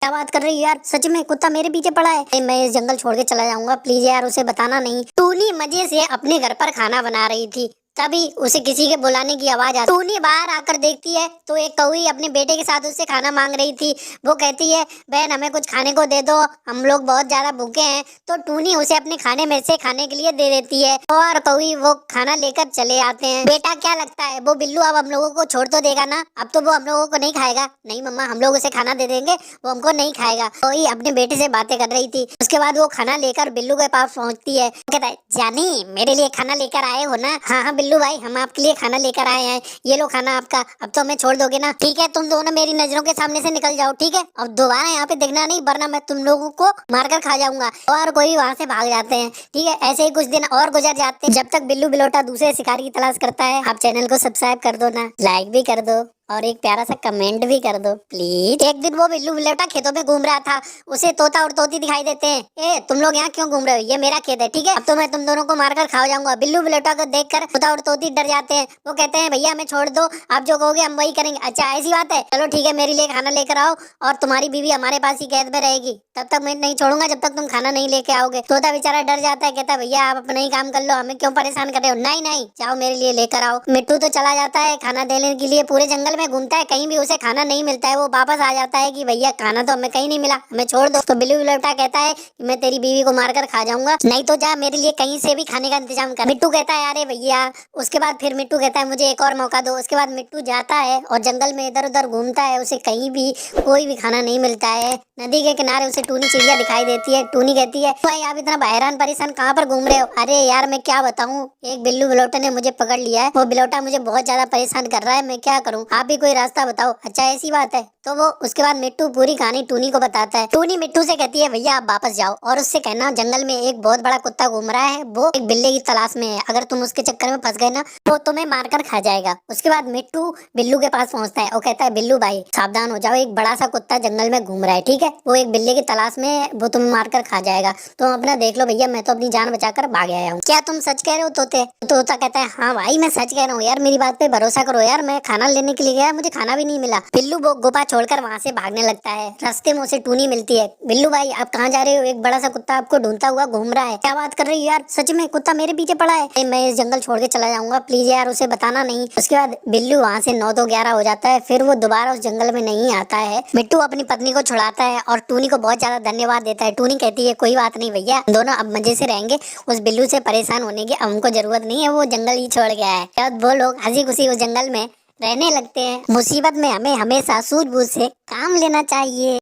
क्या बात कर रही है यार, सच में कुत्ता मेरे पीछे पड़ा है। मैं इस जंगल छोड़ के चला जाऊंगा, प्लीज यार उसे बताना नहीं। टूनी मजे से अपने घर पर खाना बना रही थी, तभी उसे किसी के बुलाने की आवाज आती। टूनी बाहर आकर देखती है तो एक कौवी अपने बेटे के साथ उससे खाना मांग रही थी। वो कहती है, बहन हमें कुछ खाने को दे दो, हम लोग बहुत ज्यादा भूखे हैं। तो टूनी उसे अपने खाने में से खाने के लिए दे देती है और कौवी वो खाना लेकर चले आते हैं। बेटा क्या लगता है वो बिल्लू अब हम लोगों को छोड़ तो देगा ना? अब तो वो हम लोगों को नहीं खाएगा। नहीं मम्मा, हम लोग उसे खाना दे देंगे, वो हमको नहीं खाएगा। कौवी अपने बेटे से बातें कर रही थी। उसके बाद वो खाना लेकर बिल्लू के पास पहुंचती है। कहता है, जानी मेरे लिए खाना लेकर आए हो ना? हाँ हाँ बिल्लू भाई, हम आपके लिए खाना लेकर आए हैं, ये लो खाना आपका। अब तो हमें छोड़ दोगे ना? ठीक है, तुम दोनों मेरी नजरों के सामने से निकल जाओ, ठीक है? अब दोबारा यहाँ पे देखना नहीं, वरना मैं तुम लोगों को मारकर खा जाऊंगा। और कोई वहाँ से भाग जाते हैं। ठीक है, ऐसे ही कुछ दिन और गुजर जाते हैं, जब तक बिल्लू बिलोटा दूसरे शिकारी की तलाश करता है। आप चैनल को सब्सक्राइब कर दो ना, लाइक भी कर दो और एक प्यारा सा कमेंट भी कर दो प्लीज। एक दिन वो बिल्लू बिलोटा खेतों में घूम रहा था, उसे तोता और तोती दिखाई देते हैं। ए तुम लोग यहाँ क्यों घूम रहे हो? ये मेरा खेत है, ठीक है? अब तो मैं तुम दोनों को मारकर खा जाऊंगा। बिल्लू बिलोटा को देखकर तोता और तोती डर जाते हैं। वो कहते हैं, भैया हमें छोड़ दो, आप जो कहोगे हम वही करेंगे। अच्छा ऐसी बात है, चलो ठीक है, मेरे लिए खाना लेकर आओ और तुम्हारी बीवी हमारे पास ही कैद में रहेगी। तब तक मैं नहीं छोड़ूंगा जब तक तुम खाना नहीं लेके आओगे। तोता बेचारा डर जाता है, कहता है भैया आप अपना ही काम कर लो, हमें क्यों परेशान कर रहे हो? नहीं नहीं, जाओ मेरे लिए लेकर आओ। मिट्टू तो चला जाता है खाना देने के लिए, पूरे जंगल में घूमता है, कहीं भी उसे खाना नहीं मिलता है। वो वापस आ जाता है कि भैया खाना तो हमें कहीं नहीं मिला, हमें छोड़ दो। तो बिल्लू बिलोटा कहता है कि मैं तेरी बीवी को मारकर खा जाऊंगा, नहीं तो जा मेरे लिए कहीं से भी खाने का इंतजाम कर। मिट्टू कहता है, अरे भैया। उसके बाद फिर मिट्टू कहता है, मुझे एक और मौका दो। उसके बाद मिट्टू जाता है और जंगल में इधर उधर घूमता है, उसे कहीं भी कोई भी खाना नहीं मिलता है। नदी के किनारे उसे टूनी चिड़िया दिखाई देती है। टूनी कहती है, भाई आप इतना हैरान परेशान कहाँ पर घूम रहे हो? अरे यार मैं क्या बताऊँ, एक बिल्लू बिलोटा ने मुझे पकड़ लिया है, वो बिलोटा मुझे बहुत ज्यादा परेशान कर रहा है, मैं क्या करूँ? आप भी कोई रास्ता बताओ। अच्छा ऐसी बात है, तो वो उसके बाद मिट्टू पूरी कहानी टूनी को बताता है। टूनी मिट्टू से कहती है, भैया आप वापस जाओ और उससे कहना जंगल में एक बहुत बड़ा कुत्ता घूम रहा है, वो एक बिल्ली की तलाश में है, अगर तुम उसके चक्कर में फंस गए ना तो तुम्हें मारकर खा जाएगा। उसके बाद मिट्टू बिल्लू के पास पहुंचता है और कहता है, बिल्लू भाई सावधान हो जाओ, एक बड़ा सा कुत्ता जंगल में घूम रहा है, ठीक है? वो एक बिल्ली की तलाश में है, वो तुम्हें मारकर खा जाएगा, तुम अपना देख लो भैया, मैं तो अपनी जान बचाकर भाग आया हूँ। क्या तुम सच कह रहे हो तोते? तोता कहता है, हाँ भाई मैं सच कह रहा हूँ यार, मेरी बात पे भरोसा करो यार, मैं खाना लेने के लिए गया, मुझे खाना भी नहीं मिला। बिल्लू वो गुफा छोड़कर वहाँ से भागने लगता है। रास्ते में उसे टूनी मिलती है। बिल्लू भाई आप कहाँ जा रहे हो? एक बड़ा सा कुत्ता आपको ढूंढता हुआ घूम रहा है। क्या बात कर रही है यार, सच में कुत्ता मेरे पीछे पड़ा है। मैं इस जंगल छोड़ के चला जाऊंगा, प्लीज यार उसे बताना नहीं। उसके बाद बिल्लू वहाँ से 9 तो 11 हो जाता है, फिर वो दोबारा उस जंगल में नहीं आता है। मिट्टू अपनी पत्नी को छुड़ाता है और टूनी को बहुत ज्यादा धन्यवाद देता है। टूनी कहती है, कोई बात नहीं भैया, दोनों अब मजे से रहेंगे, उस बिल्लू से परेशान होने की हमको जरूरत नहीं है, वो जंगल ही छोड़ गया है। तब वो लोग हंसी खुशी उस जंगल में रहने लगते हैं। मुसीबत में हमें हमेशा सूझबूझ से काम लेना चाहिए।